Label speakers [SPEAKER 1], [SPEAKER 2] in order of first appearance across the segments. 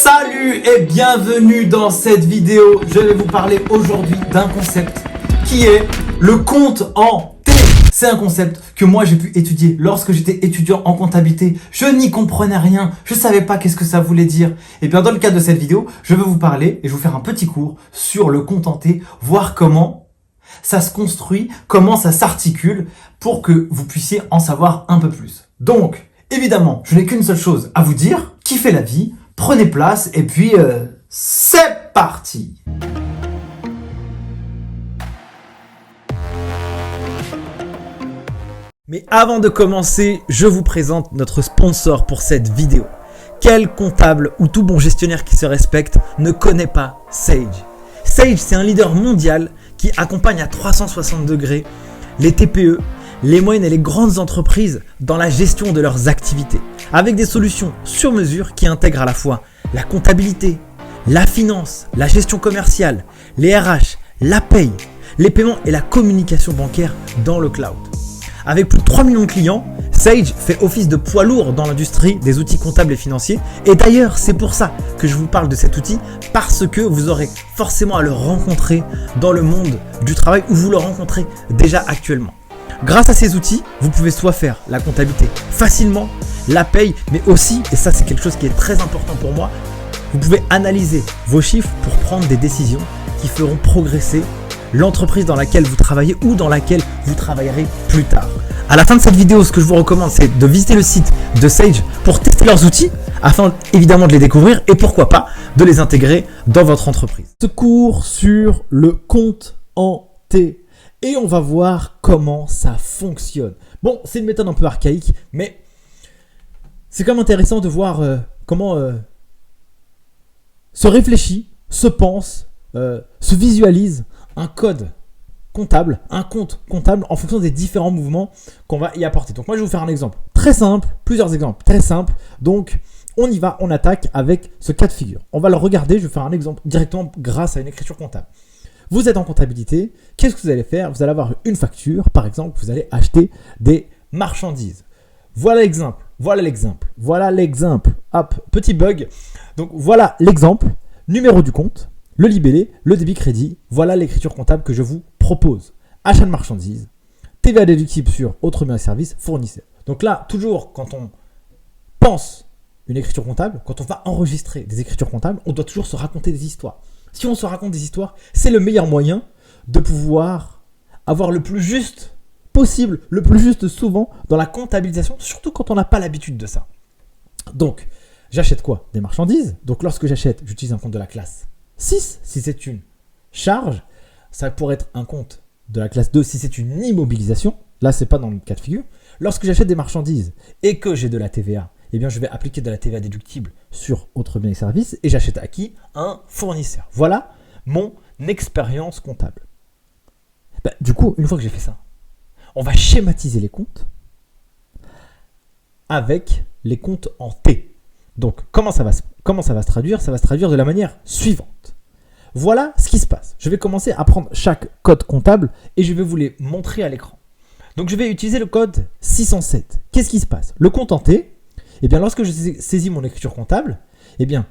[SPEAKER 1] Salut et bienvenue dans cette vidéo. Je vais vous parler aujourd'hui d'un concept qui est le compte en T. C'est un concept que moi j'ai pu étudier lorsque j'étais étudiant en comptabilité. Je n'y comprenais rien, je savais pas qu'est-ce que ça voulait dire. Et bien dans le cadre de cette vidéo, je vais vous parler et je vais vous faire un petit cours sur le compte en T, voir comment ça se construit, comment ça s'articule pour que vous puissiez en savoir un peu plus. Donc, évidemment, je n'ai qu'une seule chose à vous dire, kiffez la vie, prenez place et puis c'est parti! Mais avant de commencer, je vous présente notre sponsor pour cette vidéo. Quel comptable ou tout bon gestionnaire qui se respecte ne connaît pas Sage? Sage, c'est un leader mondial qui accompagne à 360 degrés les TPE, les moyennes et les grandes entreprises dans la gestion de leurs activités, avec des solutions sur mesure qui intègrent à la fois la comptabilité, la finance, la gestion commerciale, les RH, la paye, les paiements et la communication bancaire dans le cloud. Avec plus de 3 millions de clients, Sage fait office de poids lourd dans l'industrie des outils comptables et financiers. Et d'ailleurs, c'est pour ça que je vous parle de cet outil, parce que vous aurez forcément à le rencontrer dans le monde du travail ou vous le rencontrez déjà actuellement. Grâce à ces outils, vous pouvez soit faire la comptabilité facilement, la paye, mais aussi, et ça c'est quelque chose qui est très important pour moi, vous pouvez analyser vos chiffres pour prendre des décisions qui feront progresser l'entreprise dans laquelle vous travaillez ou dans laquelle vous travaillerez plus tard. À la fin de cette vidéo, ce que je vous recommande, c'est de visiter le site de Sage pour tester leurs outils afin évidemment de les découvrir et pourquoi pas de les intégrer dans votre entreprise. Ce cours sur le compte en T et on va voir comment ça fonctionne. Bon, c'est une méthode un peu archaïque, mais c'est quand même intéressant de voir comment se réfléchit, se pense, se visualise un code comptable, un compte comptable en fonction des différents mouvements qu'on va y apporter. Donc moi je vais vous faire un exemple très simple, plusieurs exemples très simples. Donc on y va, on attaque avec ce cas de figure. On va le regarder, je vais faire un exemple directement grâce à une écriture comptable. Vous êtes en comptabilité, qu'est-ce que vous allez faire? Vous allez avoir une facture, par exemple, vous allez acheter des marchandises. Voilà l'exemple, voilà l'exemple, voilà l'exemple. Hop, petit bug. Donc voilà l'exemple, numéro du compte, le libellé, le débit crédit, voilà l'écriture comptable que je vous propose. Achat de marchandises, TVA déductible sur autres biens et services, fournisseurs. Donc là, toujours quand on pense une écriture comptable, quand on va enregistrer des écritures comptables, on doit toujours se raconter des histoires. Si on se raconte des histoires, c'est le meilleur moyen de pouvoir avoir le plus juste possible, le plus juste souvent dans la comptabilisation, surtout quand on n'a pas l'habitude de ça. Donc, j'achète quoi? Des marchandises. Donc lorsque j'achète, j'utilise un compte de la classe 6 si c'est une charge. Ça pourrait être un compte de la classe 2 si c'est une immobilisation. Là, c'est pas dans le cas de figure. Lorsque j'achète des marchandises et que j'ai de la TVA, eh bien, je vais appliquer de la TVA déductible sur autres biens et services et j'achète à qui? Un fournisseur. Voilà mon expérience comptable. Du coup, une fois que j'ai fait ça, on va schématiser les comptes avec les comptes en T. Donc, comment ça va se traduire? Ça va se traduire de la manière suivante. Voilà ce qui se passe. Je vais commencer à prendre chaque code comptable et je vais vous les montrer à l'écran. Donc, je vais utiliser le code 607. Qu'est-ce qui se passe? Le compte en T, eh bien, lorsque je saisis mon écriture comptable, eh bien,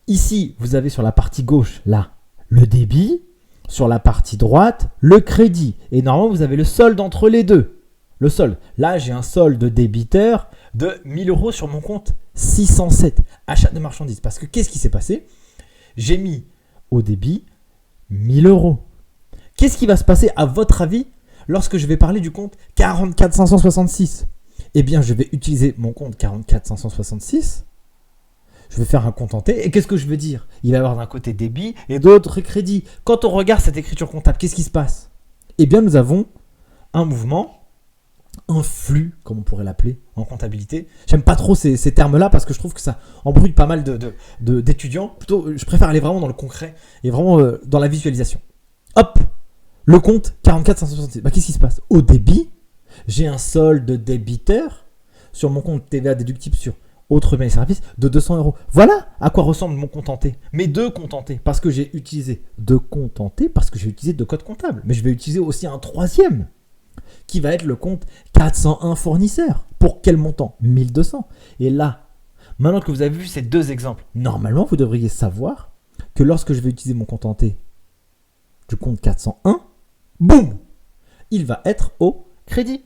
[SPEAKER 1] ici, vous avez sur la partie gauche, là, le débit, sur la partie droite, le crédit. Et normalement, vous avez le solde entre les deux. Le solde. Là, j'ai un solde débiteur de 1000 € sur mon compte 607. Achat de marchandises. Parce que qu'est-ce qui s'est passé? J'ai mis au débit 1000 €. Qu'est-ce qui va se passer à votre avis lorsque je vais parler du compte 44 566? Eh bien, je vais utiliser mon compte 44 566. Je vais faire un compte en T. Et qu'est-ce que je veux dire? Il va y avoir d'un côté débit et d'autre crédit. Quand on regarde cette écriture comptable, qu'est-ce qui se passe? Eh bien, nous avons un mouvement, un flux, comme on pourrait l'appeler en comptabilité. J'aime pas trop ces termes-là parce que je trouve que ça embrouille pas mal d'étudiants. Plutôt, je préfère aller vraiment dans le concret et vraiment dans la visualisation. Hop, le compte 44 566. Qu'est-ce qui se passe? Au débit, j'ai un solde débiteur sur mon compte TVA déductible sur autres biens et services de 200 €. Voilà à quoi ressemble mon compte en T. Mes deux comptes en T. Parce que j'ai utilisé deux comptes en T, parce que j'ai utilisé deux codes comptables. Mais je vais utiliser aussi un troisième qui va être le compte 401 fournisseurs. Pour quel montant? 1200. Et là, Maintenant que vous avez vu ces deux exemples, normalement, vous devriez savoir que lorsque je vais utiliser mon compte en T du compte 401, boum, il va être au crédit,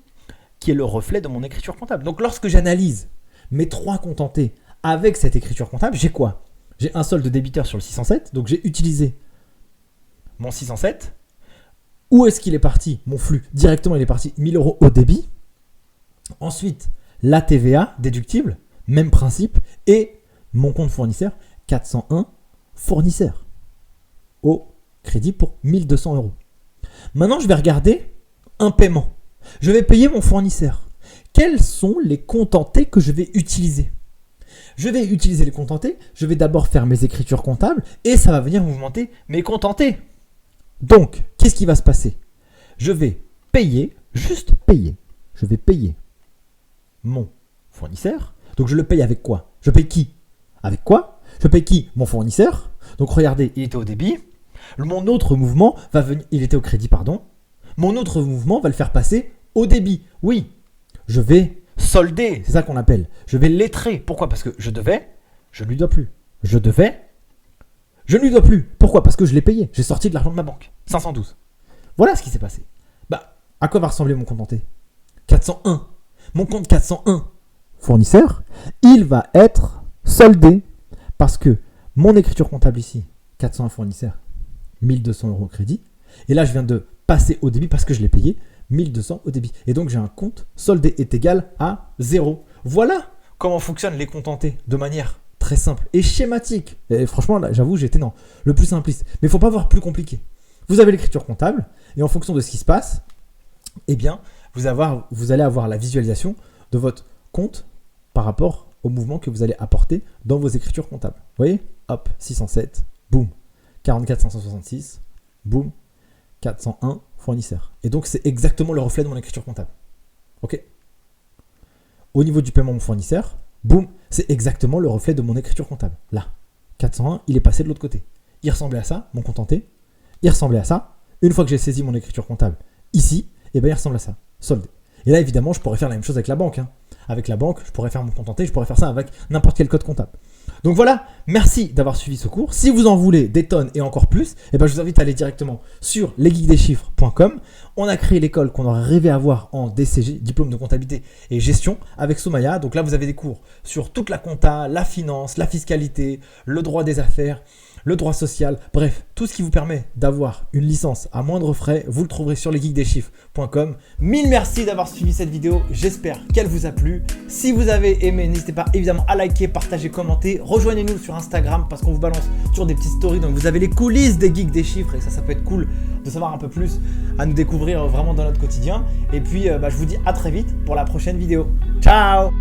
[SPEAKER 1] qui est le reflet de mon écriture comptable. Donc, lorsque j'analyse mes 3 comptes en T avec cette écriture comptable, j'ai quoi? J'ai un solde débiteur sur le 607, donc j'ai utilisé mon 607. Où est-ce qu'il est parti? Mon flux, directement, il est parti 1000 € au débit. Ensuite, la TVA déductible, même principe, et mon compte fournisseur, 401 fournisseur, au crédit pour 1200 €. Maintenant, je vais regarder un paiement. Je vais payer mon fournisseur. Quels sont les comptes en T que je vais utiliser? Je vais utiliser les comptes en T, je vais d'abord faire mes écritures comptables et ça va venir mouvementer mes comptes en T. Donc, qu'est-ce qui va se passer? Je vais payer, juste payer. Je vais payer mon fournisseur. Donc, je le paye avec quoi? Je paye qui? Avec quoi? Je paye qui? Mon fournisseur. Donc, regardez, il était au débit. Mon autre mouvement va venir, il était au crédit, pardon. Mon autre mouvement va le faire passer au débit. Oui, je vais solder, c'est ça qu'on appelle. Je vais lettrer. Pourquoi? Parce que je devais, je ne lui dois plus. Je devais, je ne lui dois plus. Pourquoi? Parce que je l'ai payé. J'ai sorti de l'argent de ma banque. 512. Voilà ce qui s'est passé. Bah, à quoi va ressembler mon compte en T? 401. Mon compte 401 fournisseur, il va être soldé parce que mon écriture comptable ici, 401 fournisseur, 1200 € crédit. Et là, je viens de passer au débit parce que je l'ai payé, 1200 au débit. Et donc, j'ai un compte soldé est égal à 0. Voilà comment fonctionnent les comptes en T de manière très simple et schématique. Et franchement, là, j'avoue, j'étais dans le plus simpliste. Mais il ne faut pas voir plus compliqué. Vous avez l'écriture comptable et en fonction de ce qui se passe, eh bien, vous allez avoir la visualisation de votre compte par rapport au mouvement que vous allez apporter dans vos écritures comptables. Vous voyez? Hop, 607, boum, 44 566, boum, 401 fournisseur. Et donc, c'est exactement le reflet de mon écriture comptable. OK? Au niveau du paiement mon fournisseur, boum, c'est exactement le reflet de mon écriture comptable. Là, 401, il est passé de l'autre côté. Il ressemblait à ça, mon compte en T. Il ressemblait à ça. Une fois que j'ai saisi mon écriture comptable ici, eh bien, il ressemble à ça, soldé. Et là, évidemment, je pourrais faire la même chose avec la banque. Avec la banque, je pourrais faire mon compte en T, je pourrais faire ça avec n'importe quel code comptable. Donc voilà, merci d'avoir suivi ce cours. Si vous en voulez des tonnes et encore plus, eh ben, je vous invite à aller directement sur lesgeeksdeschiffres.com. On a créé l'école qu'on aurait rêvé avoir en DCG, diplôme de comptabilité et gestion, avec Soumaya. Donc là, vous avez des cours sur toute la compta, la finance, la fiscalité, le droit des affaires, le droit social, bref, tout ce qui vous permet d'avoir une licence à moindre frais, vous le trouverez sur lesgeeksdeschiffres.com. Mille merci d'avoir suivi cette vidéo, j'espère qu'elle vous a plu. Si vous avez aimé, n'hésitez pas évidemment à liker, partager, commenter. Rejoignez-nous sur Instagram parce qu'on vous balance sur des petites stories, donc vous avez les coulisses des geeks des chiffres et ça peut être cool de savoir un peu plus, à nous découvrir vraiment dans notre quotidien. Et puis, je vous dis à très vite pour la prochaine vidéo. Ciao!